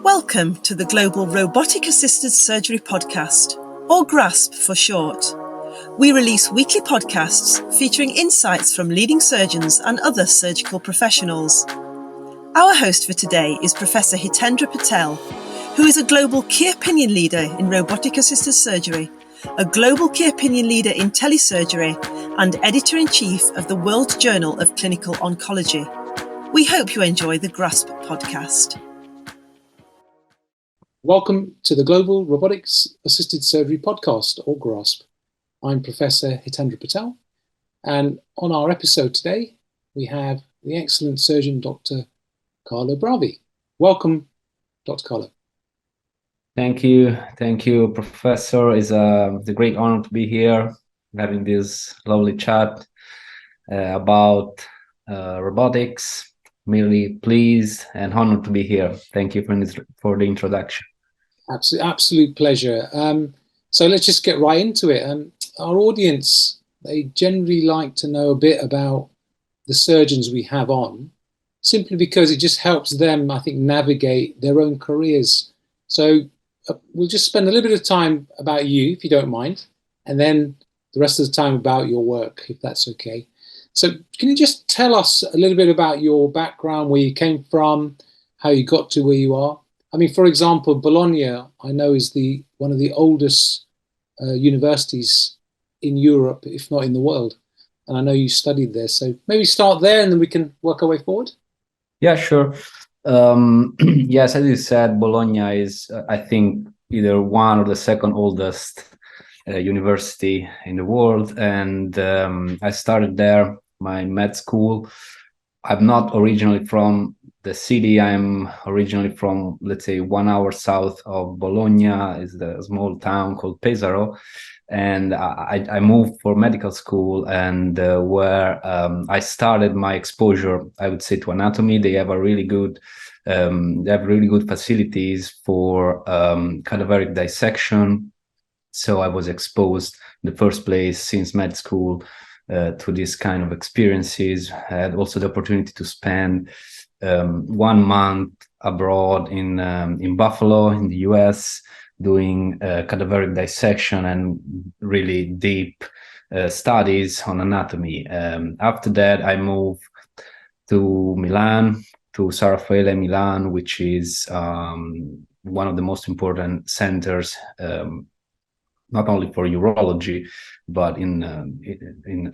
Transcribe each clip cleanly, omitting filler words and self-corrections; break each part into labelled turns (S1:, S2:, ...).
S1: Welcome to the Global Robotic Assisted Surgery Podcast, or GRASP for short. We release weekly podcasts featuring insights from leading surgeons and other surgical professionals. Our host for today is Professor Hitendra Patel, who is a global key opinion leader in robotic assisted surgery, a global key opinion leader in telesurgery, and editor-in-chief of the World Journal of Clinical Oncology. We hope you enjoy the GRASP podcast.
S2: Welcome to the Global Robotics Assisted Surgery Podcast, or GRASP. I'm Professor Hitendra Patel, and on our episode today, we have the excellent surgeon, Dr. Carlo Bravi. Welcome, Dr. Carlo.
S3: Thank you, Professor. It's a great honor to be here, having this lovely chat about robotics. Really pleased and honored to be here. Thank you for the introduction.
S2: Absolute pleasure. So let's just get right into it. Our audience, they generally like to know a bit about the surgeons we have on, simply because it just helps them, I think, navigate their own careers. So we'll just spend a little bit of time about you, if you don't mind, and then the rest of the time about your work, if that's okay. So can you just tell us a little bit about your background, where you came from, how you got to where you are? I mean, for example, Bologna, I know, is one of the oldest universities in Europe, if not in the world. And I know you studied there. So maybe start there and then we can work our way forward.
S3: Yeah, sure. Yes, as you said, Bologna is, I think, either one or the second oldest university in the world. And I started there, my med school. I'm not originally from the city. I'm originally from, let's say, 1 hour south of Bologna. Is a small town called Pesaro. And I moved for medical school, and where I started my exposure, I would say, to anatomy. They have really good facilities for cadaveric dissection. So I was exposed in the first place since med school to this kind of experiences. I had also the opportunity to spend 1 month abroad in Buffalo, in the US, doing cadaveric dissection and really deep studies on anatomy. After that, I moved to Milan, to San Raffaele, Milan, which is one of the most important centers, not only for urology, but in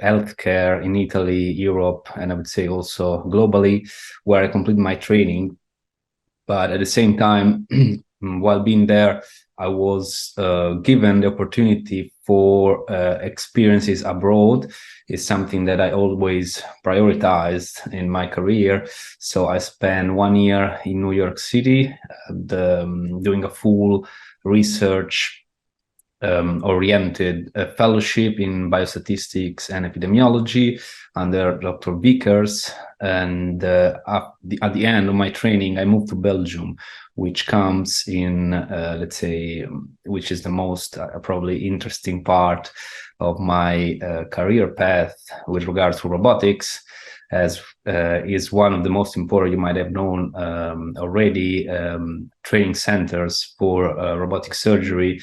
S3: healthcare in Italy, Europe, and I would say also globally, where I completed my training. But at the same time, while being there, I was given the opportunity for experiences abroad. Is something that I always prioritized in my career. So I spent 1 year in New York City, doing a full research oriented fellowship in biostatistics and epidemiology under Dr. Vickers. And at the end of my training, I moved to Belgium, which comes in, let's say, which is the most probably interesting part of my career path with regards to robotics, as is one of the most important, you might have known already, training centers for robotic surgery,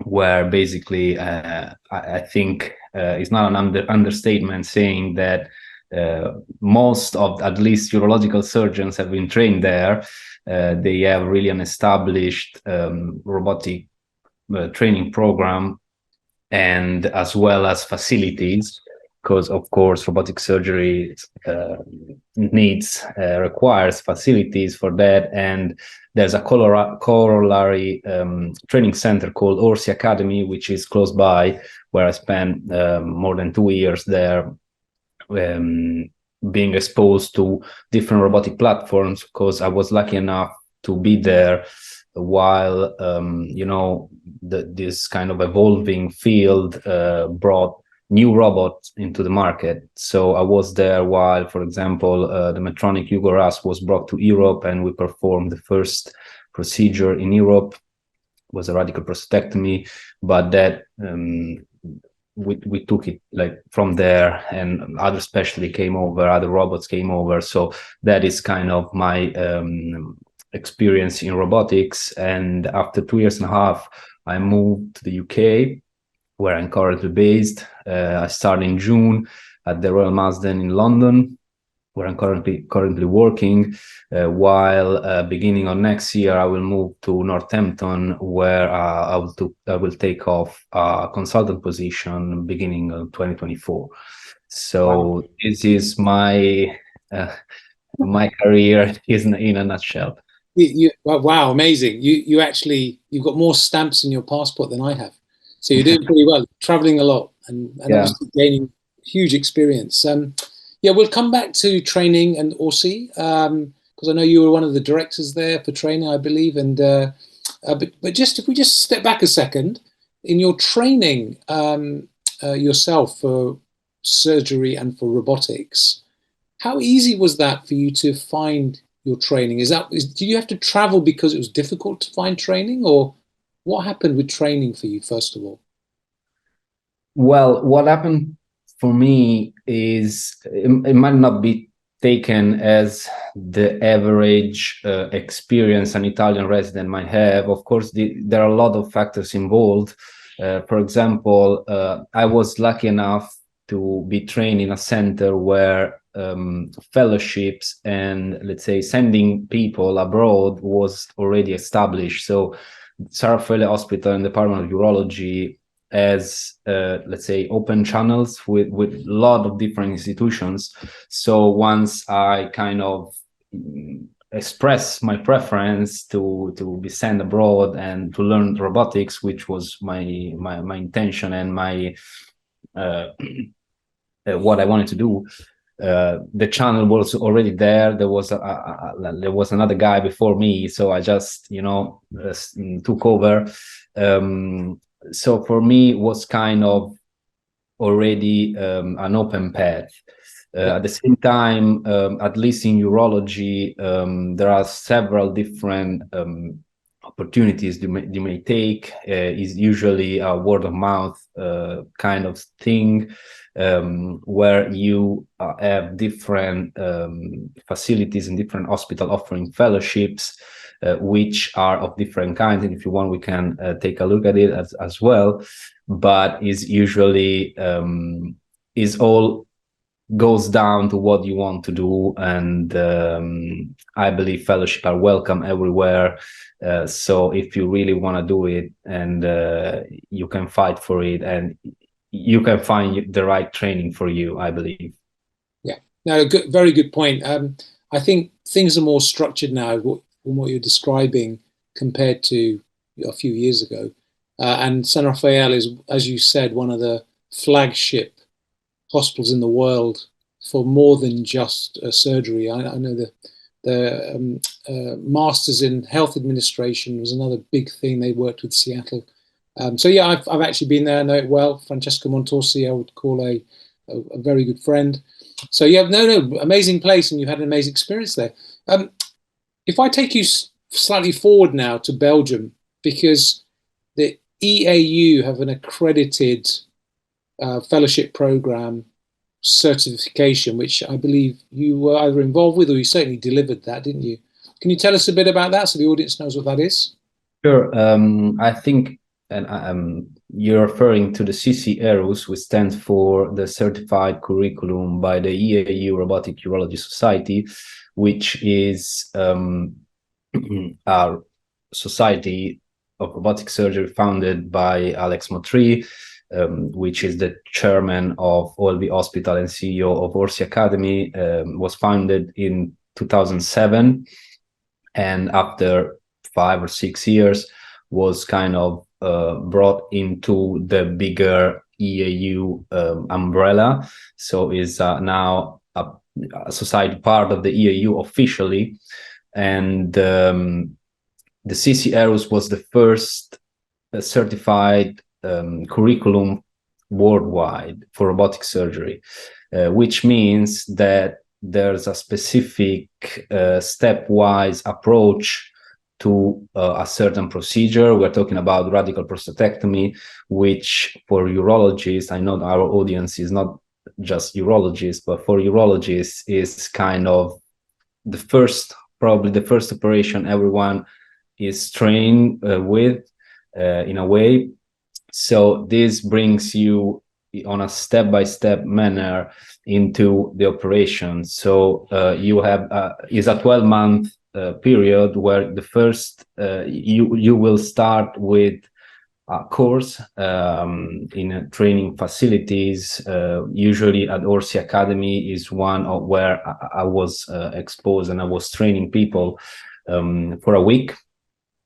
S3: where basically I think it's not an understatement saying that most of, at least, urological surgeons have been trained there. They have really an established robotic training program, and as well as facilities, because of course robotic surgery requires facilities for that. And there's a corollary training center called Orsi Academy, which is close by, where I spent more than 2 years there, being exposed to different robotic platforms, because I was lucky enough to be there while this kind of evolving field brought new robots into the market. So I was there while, for example, the Medtronic Hugo Ras was brought to Europe, and we performed the first procedure in Europe. It was a radical prostatectomy, but that we took it like from there, and other specialty came over, other robots came over. So that is kind of my experience in robotics, and after 2 years and a half, I moved to the UK, where I'm currently based. I started in June at the Royal Marsden in London, where I'm currently working, while beginning of next year I will move to Northampton, where I will take off a consultant position beginning of 2024. So wow. This is my my career is in a nutshell.
S2: Wow, amazing! You've got more stamps in your passport than I have, so you're doing pretty well, traveling a lot, and obviously gaining huge experience. Yeah, we'll come back to training and ORSI, because I know you were one of the directors there for training, I believe. And but just if we just step back a second, in your training yourself for surgery and for robotics, how easy was that for you to find your training? Did you have to travel because it was difficult to find training, or what happened with training for you, first of all?
S3: Well, what happened for me is it might not be taken as the average experience an Italian resident might have. Of course, there are a lot of factors involved. For example, I was lucky enough to be trained in a center where fellowships and, let's say, sending people abroad was already established. So San Raffaele Hospital and Department of Urology as let's say open channels with a lot of different institutions. So once I kind of express my preference to be sent abroad and to learn robotics, which was my intention and my what I wanted to do, the channel was already there. There was another guy before me, so I just took over. So for me, it was kind of already an open path. At the same time, at least in urology, there are several different opportunities you may take. Is usually a word of mouth kind of thing, where you have different facilities and different hospitals offering fellowships, which are of different kinds. And if you want, we can take a look at it as well. But is usually is all goes down to what you want to do, and I believe fellowship are welcome everywhere. So if you really want to do it, and you can fight for it, and you can find the right training for you, I believe.
S2: Yeah, no, very good point. I think things are more structured now from what you're describing compared to a few years ago. And San Raffaele is, as you said, one of the flagship hospitals in the world for more than just surgery. I know the Masters in Health Administration was another big thing. They worked with Seattle. So yeah, I've actually been there, I know it well. Francesco Montorsi, I would call a very good friend. So yeah, no, amazing place, and you had an amazing experience there. If I take you slightly forward now to Belgium, because the EAU have an accredited fellowship program certification, which I believe you were either involved with, or you certainly delivered that, didn't you? Can you tell us a bit about that so the audience knows what that is?
S3: Sure. I think, and you're referring to the CC-ERUS, which stands for the Certified Curriculum by the EAU Robotic Urology Society, which is our society of robotic surgery founded by Alex Motry, which is the chairman of OLV Hospital and CEO of ORSI Academy. Was founded in 2007, and after 5 or 6 years was kind of brought into the bigger EAU umbrella. So is now a society part of the EAU officially. And the CC-ERUS was the first certified curriculum worldwide for robotic surgery, which means that there's a specific stepwise approach to a certain procedure. We're talking about radical prostatectomy, which for urologists, I know our audience is not just urologists, but for urologists is kind of the first probably the first operation everyone is trained with in a way. So this brings you on a step-by-step manner into the operation. So you have is a 12-month period where the first you will start with a course in training facilities. Usually at Orsi Academy is one of where I was exposed, and I was training people for a week,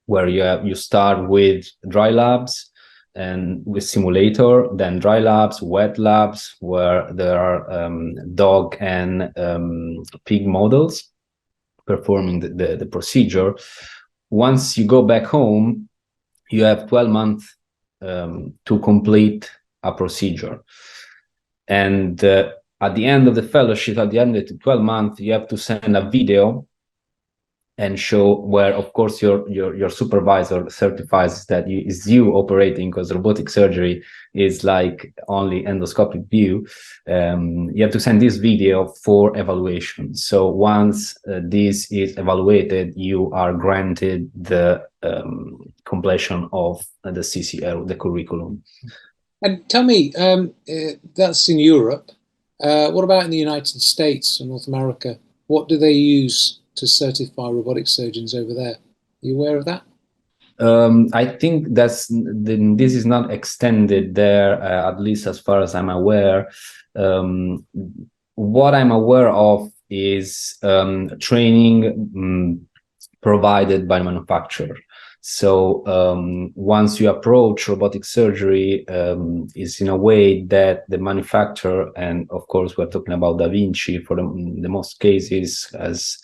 S3: where you start with dry labs and with simulator, then dry labs, wet labs, where there are dog and pig models performing the procedure. Once you go back home, you have 12 months to complete a procedure. And at the end of the fellowship, at the end of the 12 months, you have to send a video and show where, of course, your supervisor certifies that is you operating, because robotic surgery is like only endoscopic view. You have to send this video for evaluation. So once this is evaluated, you are granted the completion of the CCL, the curriculum.
S2: And tell me, that's in Europe. What about in the United States or North America? What do they use to certify robotic surgeons over there? Are you aware of that?
S3: I think this is not extended there, at least as far as I'm aware. What I'm aware of is training provided by manufacturer. So once you approach robotic surgery, is in a way that the manufacturer, and of course we're talking about Da Vinci for the most cases, as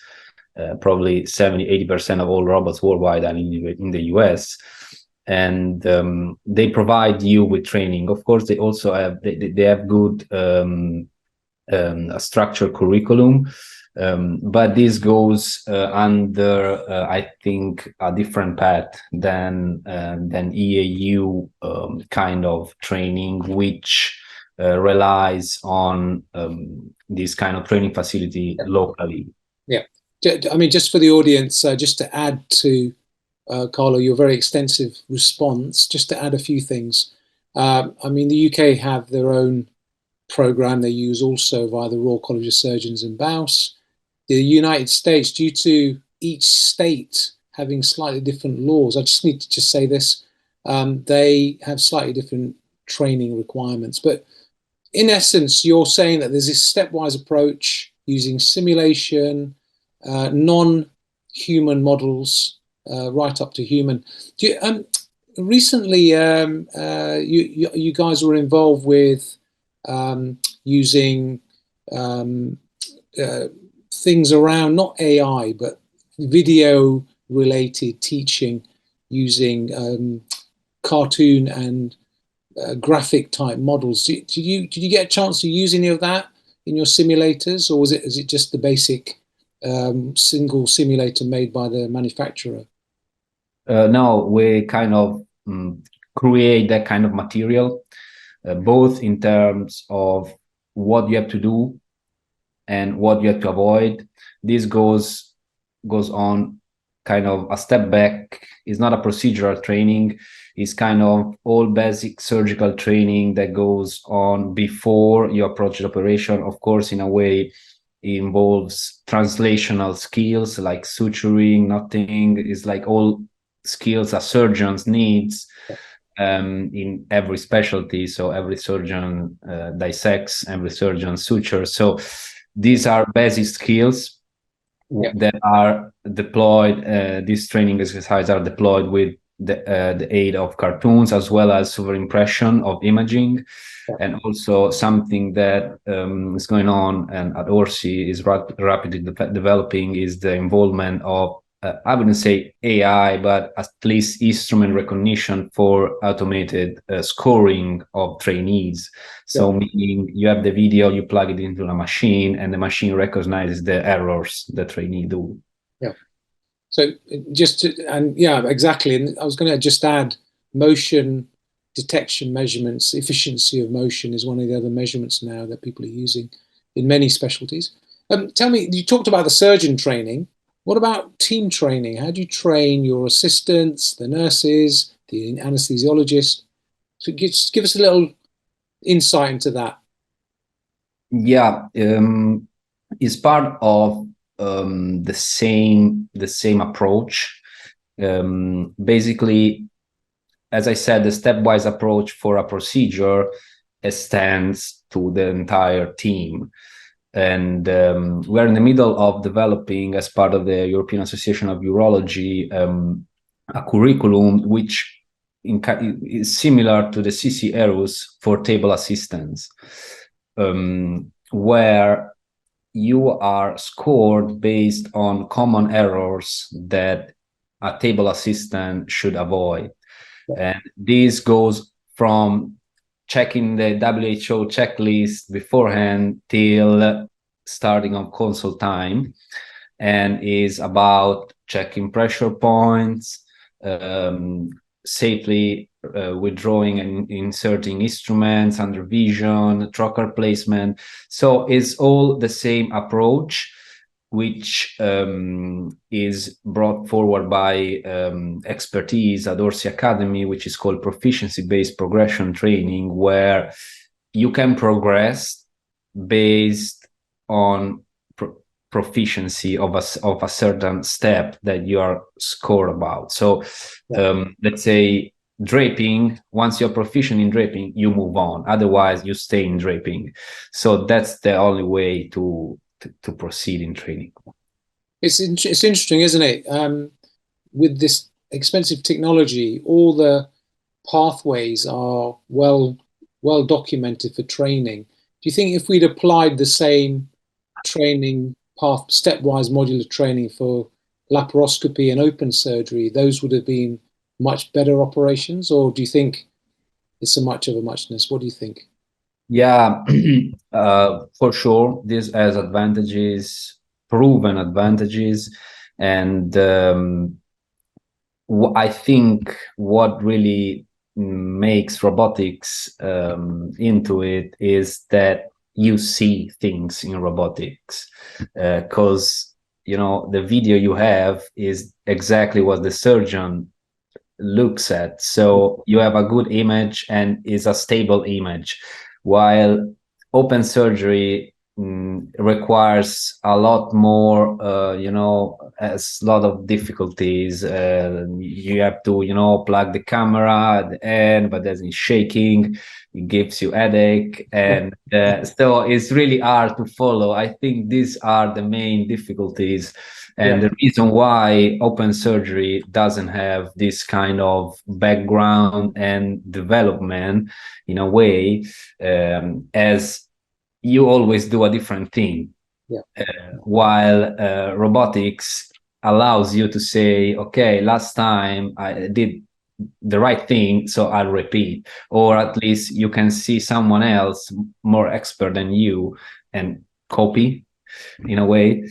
S3: probably 70-80% of all robots worldwide are in the US, and they provide you with training. Of course, they also have they have good a structured curriculum, but this goes under I think a different path than EAU kind of training, which relies on this kind of training facility locally.
S2: Yeah. I mean, just for the audience, just to add to Carlo, your very extensive response, just to add a few things. I mean, the UK have their own program they use also via the Royal College of Surgeons in Aalst. The United States, due to each state having slightly different laws, I just need to just say this, they have slightly different training requirements. But in essence, you're saying that there's this stepwise approach using simulation, non-human models, right up to human. Recently, you guys were involved with using things around, not AI, but video-related teaching using cartoon and graphic type models. Did you get a chance to use any of that in your simulators, or is it just the basic single simulator made by the manufacturer?
S3: No, we kind of create that kind of material, both in terms of what you have to do and what you have to avoid. This goes on kind of a step back. It's not a procedural training. It's kind of all basic surgical training that goes on before you approach the operation. Of course, in a way, it involves translational skills like suturing, knotting. It's like all skills a surgeon needs in every specialty. So every surgeon dissects, every surgeon sutures. So these are basic skills that are deployed. These training exercises are deployed with the aid of cartoons, as well as superimpression of imaging. And also something that is going on and at Orsi is rapidly developing is the involvement of I wouldn't say AI, but at least instrument recognition for automated scoring of trainees. So meaning you have the video, you plug it into a machine, and the machine recognizes the errors the trainee do.
S2: Yeah. So yeah, exactly. And I was going to just add motion detection measurements. Efficiency of motion is one of the other measurements now that people are using in many specialties. Tell me, you talked about the surgeon training. What about team training? How do you train your assistants, the nurses, the anesthesiologist? So just give us a little insight into that.
S3: Yeah, is part of the same approach. Basically, as I said, the stepwise approach for a procedure extends to the entire team. And we're in the middle of developing, as part of the European Association of Urology, a curriculum which is similar to the CC-ERUS for table assistants, where you are scored based on common errors that a table assistant should avoid. And this goes from checking the WHO checklist beforehand till starting on consult time, and is about checking pressure points, safely withdrawing and inserting instruments under vision, trocar placement. So it's all the same approach, which is brought forward by expertise at Orsi Academy, which is called proficiency-based progression training, where you can progress based on proficiency of a certain step that you are scored about. So let's say draping, once you're proficient in draping, you move on. Otherwise, you stay in draping. So that's the only way to proceed in training.
S2: It's interesting, isn't it? With this expensive technology, all the pathways are well documented for training. Do you think if we'd applied the same training path, stepwise modular training for laparoscopy and open surgery, those would have been much better operations? Or do you think it's so much of a muchness? What do you think?
S3: Yeah, for sure, this has advantages, proven advantages, and I think what really makes robotics into it is that you see things in robotics, because the video you have is exactly what the surgeon looks at. So you have a good image and is a stable image, while open surgery requires a lot more, has a lot of difficulties. You have to, plug the camera at the end, but then it's shaking, it gives you headache, and so it's really hard to follow. I think these are the main difficulties, and the reason why open surgery doesn't have this kind of background and development in a way, as you always do a different thing. While robotics allows you to say, okay, last time I did the right thing, so I'll repeat, or at least you can see someone else more expert than you and copy in a way.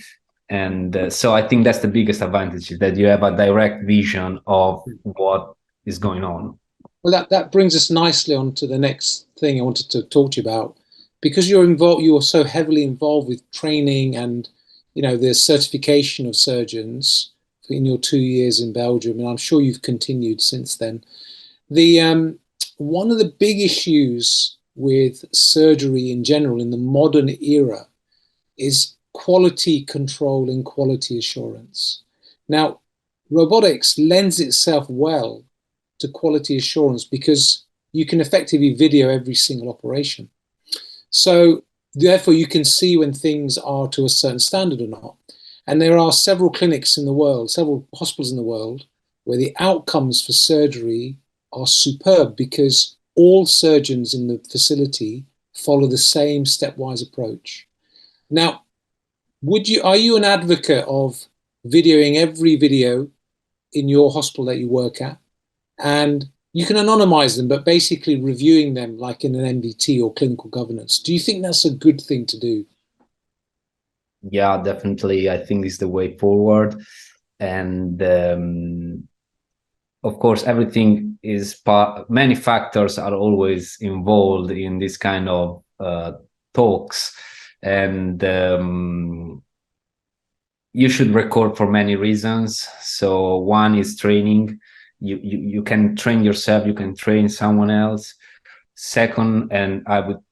S3: And so I think that's the biggest advantage, is that you have a direct vision of what is going on.
S2: Well, that brings us nicely on to the next thing I wanted to talk to you about. Because you are so heavily involved with training and the certification of surgeons in your 2 years in Belgium, and I'm sure you've continued since then. The one of the big issues with surgery in general in the modern era is quality control and quality assurance. Now, robotics lends itself well to quality assurance because you can effectively video every single operation. So therefore, you can see when things are to a certain standard or not. And there are several clinics in the world, several hospitals in the world, where the outcomes for surgery are superb because all surgeons in the facility follow the same stepwise approach. Now, are you an advocate of videoing every video in your hospital that you work at? And you can anonymize them, but basically reviewing them like in an MDT or clinical governance. Do you think that's a good thing to do?
S3: Yeah, definitely. I think it's the way forward. And of course, everything is many factors are always involved in this kind of talks. And you should record for many reasons. So one is training. You can train yourself, you can train someone else. Second, and I would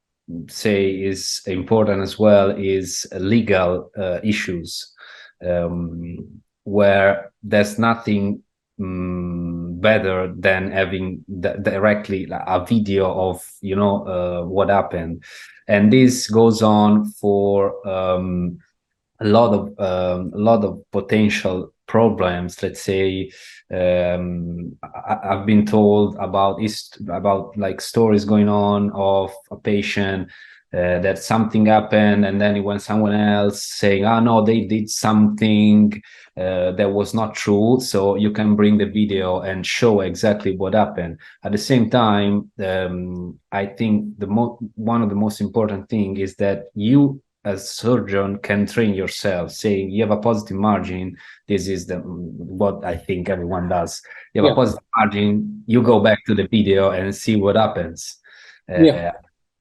S3: say is important as well, is legal issues, where there's nothing better than having directly a video of what happened, and this goes on for a lot of potential problems. Let's say I've been told about like stories going on of a patient that something happened, and then it went someone else saying, "Oh no, they did something that was not true." So you can bring the video and show exactly what happened. At the same time, I think one of the most important thing is that you as surgeon can train yourself, saying you have a positive margin. This is what I think everyone does. You have a positive margin, you go back to the video and see what happens.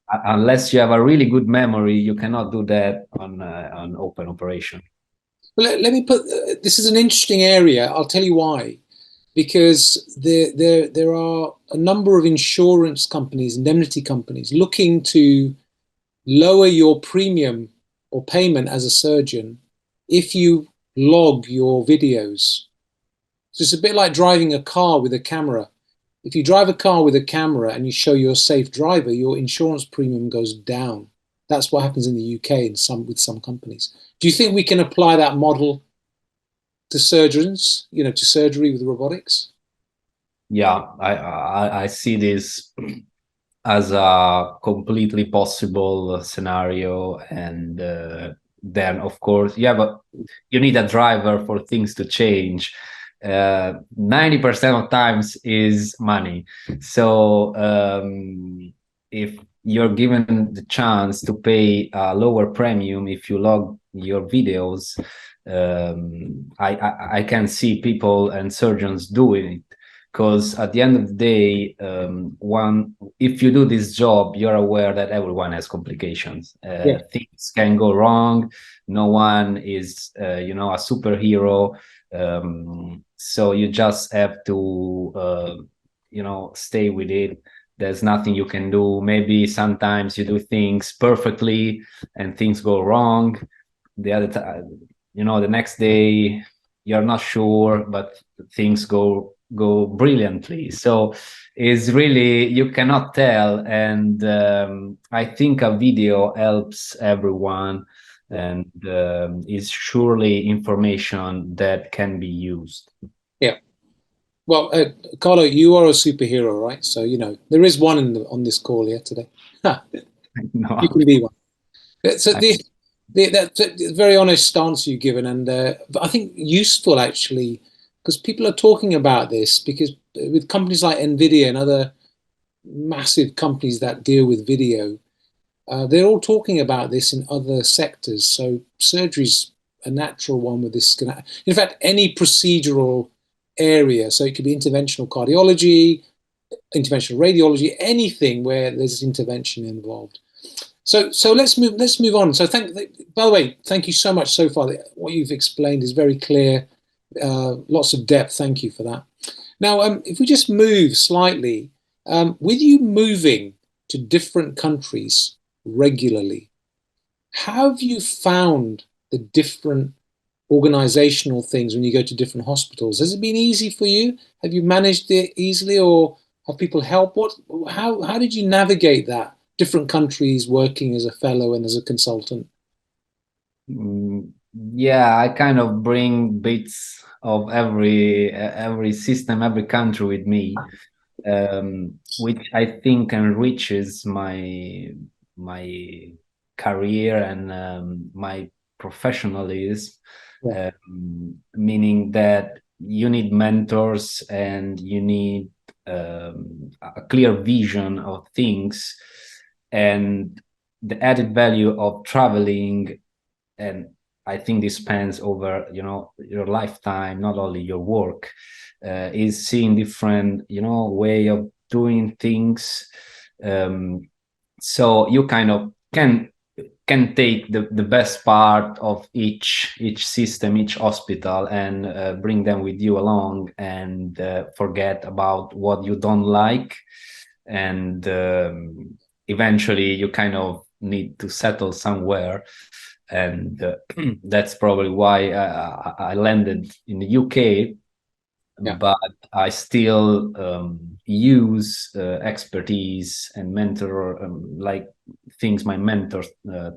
S3: Unless you have a really good memory, you cannot do that on open operation.
S2: Well, let me put, this is an interesting area. I'll tell you why. Because there are a number of insurance companies, indemnity companies, looking to lower your premium or payment as a surgeon if you log your videos. So it's a bit like driving a car with a camera. If you drive a car with a camera and you show you're a safe driver, your insurance premium goes down. That's what happens in the UK with some companies. Do you think we can apply that model to surgeons, to surgery with robotics?
S3: Yeah, I see this as a completely possible scenario, and then of course you need a driver for things to change. 90% of times is money. So if you're given the chance to pay a lower premium if you log your videos, I can see people and surgeons doing it. Because at the end of the day, if you do this job, you're aware that everyone has complications. Things can go wrong. No one is, a superhero. So you just have to, stay with it. There's nothing you can do. Maybe sometimes you do things perfectly and things go wrong. The other time, the next day, you're not sure, but things go brilliantly. So it's really, you cannot tell. And I think a video helps everyone, and is surely information that can be used.
S2: Yeah. Well, Carlo, you are a superhero, right? So, there is one on this call here today.
S3: No.
S2: You can be one. So that's a very honest stance you've given, and I think useful actually, because people are talking about this, because with companies like NVIDIA and other massive companies that deal with video, they're all talking about this in other sectors. So surgery's a natural one with this. In fact, any procedural area, so it could be interventional cardiology, interventional radiology, anything where there's intervention involved. So let's move on. So by the way, thank you so much so far. What you've explained is very clear, lots of depth. Thank you for that. Now, if we just move slightly, with you moving to different countries regularly, how have you found the different organizational things when you go to different hospitals? Has it been easy for you? Have you managed it easily, or have people helped? How did you navigate that? Different countries, working as a fellow and as a consultant?
S3: Yeah, I kind of bring bits of every system, every country with me, which I think enriches my career and my professionalism. Meaning that you need mentors and you need a clear vision of things, and the added value of traveling. And I think this spans over your lifetime, not only your work, is seeing different way of doing things. So you kind of can can take the best part of each system, each hospital, and bring them with you along, and forget about what you don't like, and eventually you kind of need to settle somewhere. And that's probably why I landed in the UK.
S2: Yeah.
S3: But I still use expertise and mentor, like things my mentor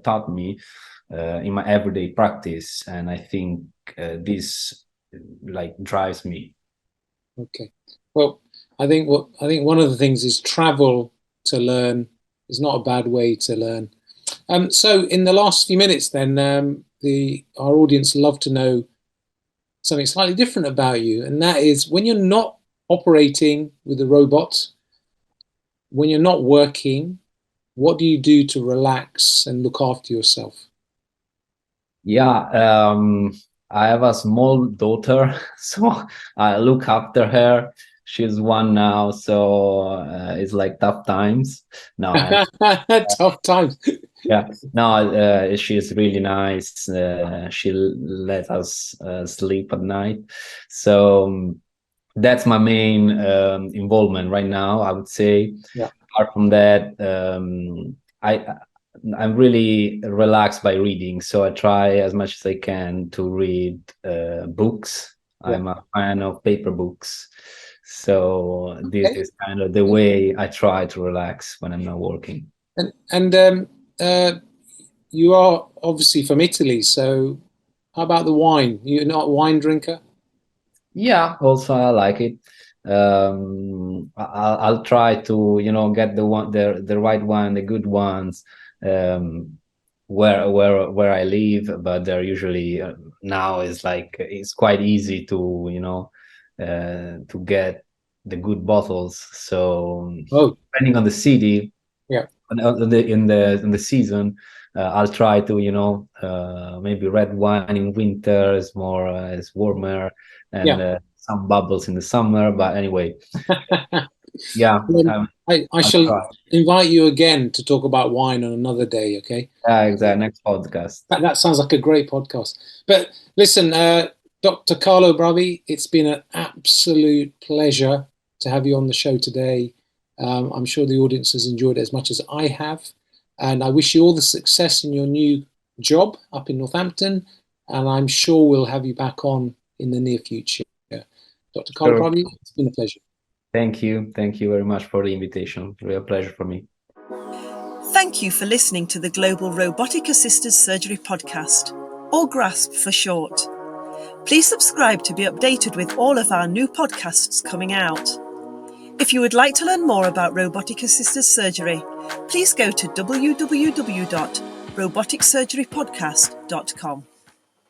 S3: taught me in my everyday practice, and I think this like drives me.
S2: Okay. Well, I think one of the things is travel to learn is not a bad way to learn. So in the last few minutes, then our audience love to know something slightly different about you, and that is when you're not operating with the robot, when you're not working, what do you do to relax and look after yourself?
S3: Yeah, I have a small daughter, so I look after her. She's one now, so it's like tough times. No,
S2: Tough times.
S3: yeah, no, she's really nice. She let us sleep at night, so that's my main involvement right now, I would say.
S2: Yeah.
S3: Apart from that, I'm really relaxed by reading, so I try as much as I can to read books.
S2: Yeah.
S3: I'm a fan of paper books, so this is kind of the way I try to relax when I'm not working.
S2: And you are obviously from Italy, so how about the wine? You're not a wine drinker?
S3: Yeah, also I like it. I'll try to, get the right one, the good ones, where I live, but they're usually now is like it's quite easy to to get the good bottles. So depending on the city,
S2: yeah,
S3: in the season, I'll try to maybe red wine in winter is more is warmer, and some bubbles in the summer. But anyway, yeah,
S2: I shall invite you again to talk about wine on another day. Okay.
S3: Yeah, exactly. Next podcast.
S2: That sounds like a great podcast. But listen, Dr. Carlo Bravi, it's been an absolute pleasure to have you on the show today. I'm sure the audience has enjoyed it as much as I have. And I wish you all the success in your new job up in Northampton. And I'm sure we'll have you back on in the near future. Dr. Carlo Bravi, it's been a pleasure.
S3: Thank you. Thank you very much for the invitation. Real pleasure for me.
S1: Thank you for listening to the Global Robotic Assisted Surgery Podcast, or GRASP for short. Please subscribe to be updated with all of our new podcasts coming out. If you would like to learn more about robotic assisted surgery, please go to www.roboticsurgerypodcast.com.